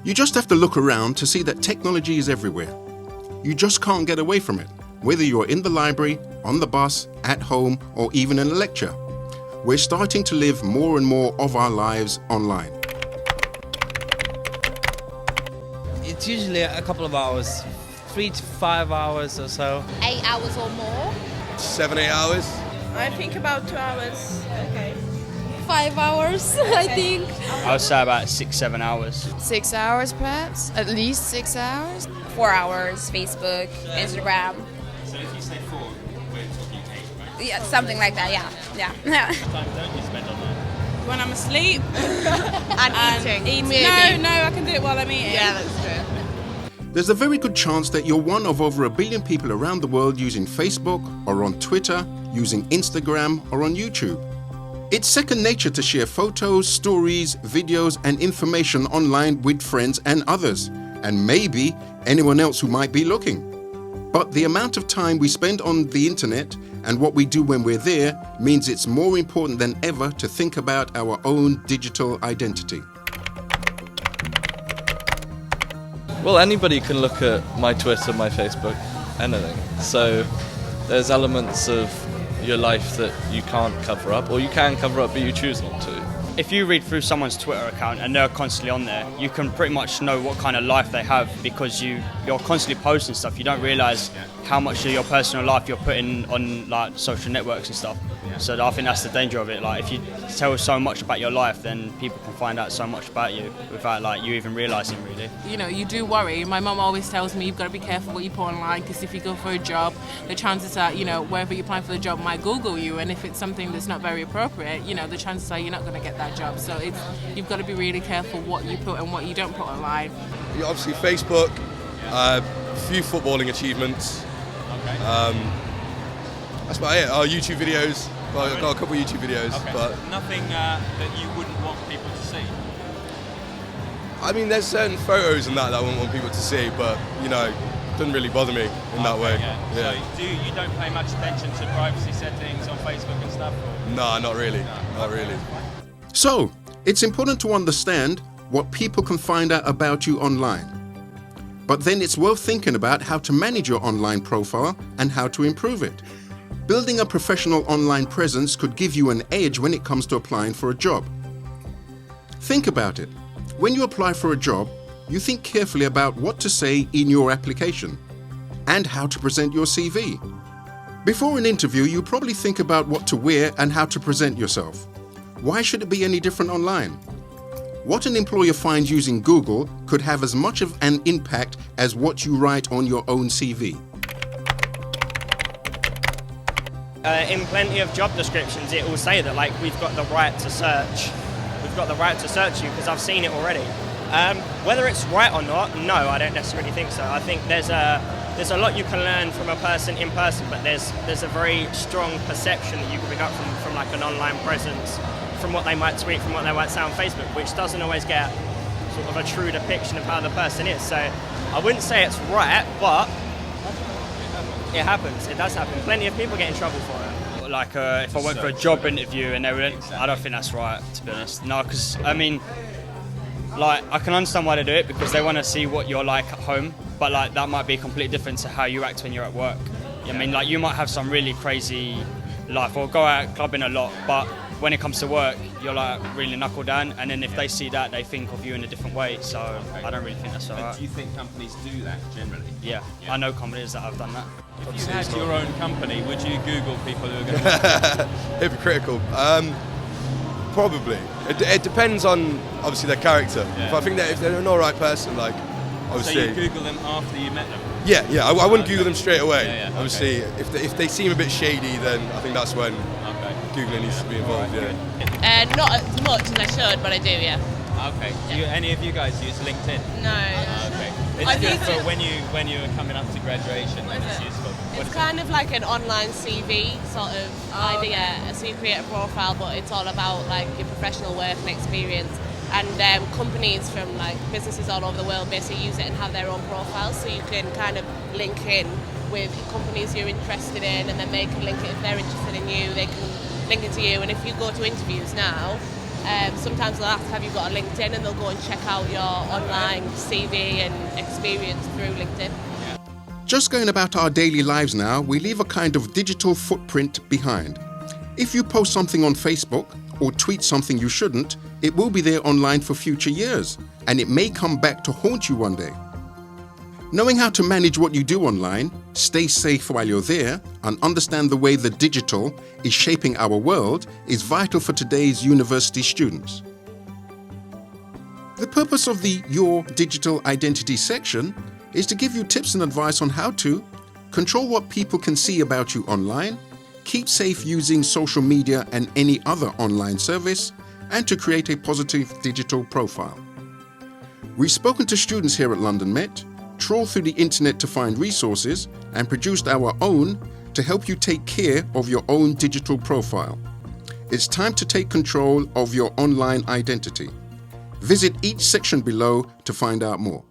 You just have to look around to see that technology is everywhere. You just can't get away from it, whether you're in the library, on the bus, at home, or even in a lecture. We're starting to live more and more of our lives online. It's usually a couple of hours, 3 to 5 hours or so. 8 hours or more. 7, 8 hours. I think about 2 hours. Okay. 5 hours, I think. I would say about 6-7 hours. 6 hours perhaps, at least 6 hours. 4 hours, Facebook, Instagram. So if you say 4, we're talking 8, right? Yeah, something like that, yeah. How much time don't you spend online? When I'm asleep. And eating. No, I can do it while I'm eating. Yeah, that's true. There's a very good chance that you're one of over 1 billion people around the world using Facebook or on Twitter, using Instagram or on YouTube. It's second nature to share photos, stories, videos and information online with friends and others, and maybe anyone else who might be looking. But the amount of time we spend on the internet and what we do when we're there means it's more important than ever to think about our own digital identity. Well, anybody can look at my Twitter, my Facebook, anything. So there's elements of your life that you can't cover up, or you can cover up but you choose not to. If you read through someone's Twitter account and they're constantly on there, you can pretty much know what kind of life they have because you're constantly posting stuff. You don't realise how much of your personal life you're putting on like social networks and stuff. So I think that's the danger of it. Like if you tell so much about your life, then people can find out so much about you without like you even realising really. You know, you do worry. My mum always tells me you've got to be careful what you put online because if you go for a job, the chances are, you know, wherever you're applying for the job might Google you, and if it's something that's not very appropriate, you know, the chances are you're not going to get that job. So you've got to be really careful what you put and what you don't put online. Obviously Facebook, a few footballing achievements. Okay. That's about it. YouTube videos. Well, I've got a couple of YouTube videos, Okay. but Nothing that you wouldn't want people to see? I mean, there's certain photos and that I wouldn't want people to see, but you know, it doesn't really bother me in that way. Yeah. So you don't pay much attention to privacy settings on Facebook and stuff? Or? No, not really. Not really. So, it's important to understand what people can find out about you online. But then it's worth thinking about how to manage your online profile and how to improve it. Building a professional online presence could give you an edge when it comes to applying for a job. Think about it. When you apply for a job, you think carefully about what to say in your application and how to present your CV. Before an interview, you probably think about what to wear and how to present yourself. Why should it be any different online? What an employer finds using Google could have as much of an impact as what you write on your own CV. In plenty of job descriptions, it will say that like we've got the right to search. We've got the right to search you because I've seen it already. Whether it's right or not, no, I don't necessarily think so. I think there's a lot you can learn from a person in person, but there's a very strong perception that you can pick up from like an online presence, from what they might tweet, from what they might say on Facebook, which doesn't always get sort of a true depiction of how the person is. So I wouldn't say it's right, but it happens. It does happen. Plenty of people get in trouble for it. Like if I went for a job interview and they were, I don't think that's right, to be honest. No, because I mean, like I can understand why they do it because they want to see what you're like at home, but like that might be completely different to how you act when you're at work. I mean, like you might have some really crazy life or go out clubbing a lot, but when it comes to work, you're like really knuckle down, and then if they see that, they think of you in a different way. So I don't really think that's alright. Do you think companies do that generally? Yeah, I know companies that have done that. If you had your own company, would you Google people who are going to... Hypocritical. Probably. It depends on obviously their character. Yeah. If I think that if they're an alright person, like obviously. So you Google them after you met them? Yeah. I wouldn't Google them straight away. Yeah, okay. Obviously, if they seem a bit shady, then I think that's when Googling needs to be involved. Yeah. Not as much as I should, but I do, yeah. Okay. Do any of you guys use LinkedIn? No. Okay. It's good for when you are coming up to graduation. It's useful. It's kind of like an online CV sort of idea. So you create a profile, but it's all about like your professional work and experience. And companies from like businesses all over the world basically use it and have their own profiles, so you can kind of link in with companies you're interested in, and then they can link it if they're interested in you. They can link it to you, and if you go to interviews now, Sometimes they'll ask, have you got a LinkedIn, and they'll go and check out your online CV and experience through LinkedIn. Just going about our daily lives now, we leave a kind of digital footprint behind. If you post something on Facebook or tweet something you shouldn't, it will be there online for future years, and it may come back to haunt you one day. Knowing how to manage what you do online, stay safe while you're there, and understand the way the digital is shaping our world is vital for today's university students. The purpose of the Your Digital Identity section is to give you tips and advice on how to control what people can see about you online, keep safe using social media and any other online service, and to create a positive digital profile. We've spoken to students here at London Met, trawled through the internet to find resources, and produced our own to help you take care of your own digital profile. It's time to take control of your online identity. Visit each section below to find out more.